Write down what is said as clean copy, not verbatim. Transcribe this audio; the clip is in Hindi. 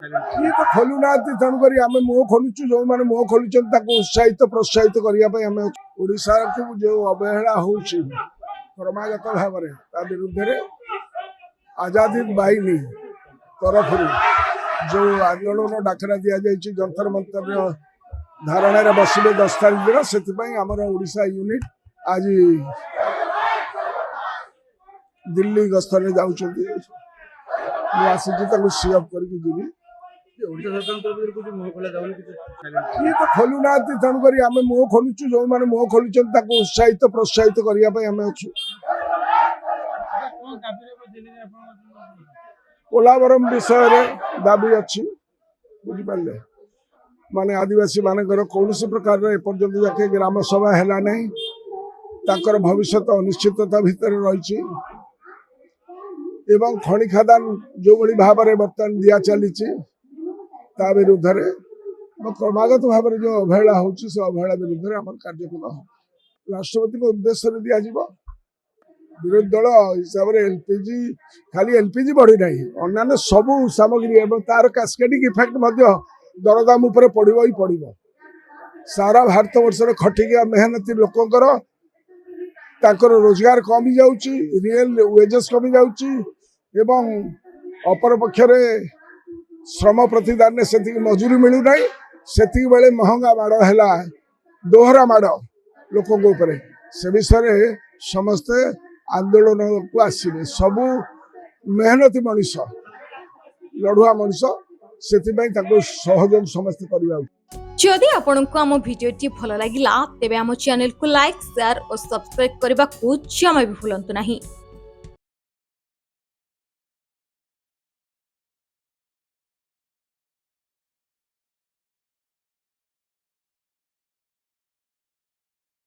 किए तो खोलु ना तेणुक आम मुह खोलुचु जो मैंने मुह खोलुन उत्साहित प्रोत्साहित करने ओडिशा को जो अवहेला होक्रमागत भाव विरुद्ध आजादी बाहिनी तरफ जो आंदोलन डाकरा दि जाए जंतर मंतर धारणा बसिले 10 तारीख दिन से आमर ओडिशा यूनिट आज दिल्ली गस्तर जाऊँगी सीएफ करके किए तो खोलु ना तेणुक आम मुह खोलुचु जो मैंने मुह खोलुन उत्साहित प्रोत्साहित करने पोलावरम विषय दाबी अच्छी बुझिपारे माने आदिवासी मानकर कौन प्रकार एपर्यंत जाके ग्राम सभा है ना ताकर भविष्य अनिश्चितता भितर रही एवं खनि खादान जो भाई भाव में बर्तमान दिया चली विरुद्ध क्रमागत भाव में जो अवहेला हो अवहेला विरुद्ध आम कार्यक्रम राष्ट्रपति उद्देश्य दि विरोधी दल हिसाब से एलपीजी खाली एलपीजी बढ़ी ना अन्य सबू सामग्री एवं तार कास्केडिंग इफेक्ट दरदाम उपर पड़ो ही पड़ो सारा भारत वर्ष खटिया मेहनती लोकंर रोजगार कमी जाउची रियल वेजेस कमी जाउची एवं अपर पक्षरे श्रम प्रतिदान से मजूरी मिलू ना से बेले महंगा माड़ है दोहरा माड़ लोकों ऊपर से विषय समस्ते आंदोलन को आसवे सबू मेहनती मनीष लड़ुआ मनीष से सहयोग समस्त करवा। जदि आपंक आम भिडी भल लगा तेब आम चैनल को लाइक शेयर और सब्सक्राइब करने को जमा भी भूलु नहीं।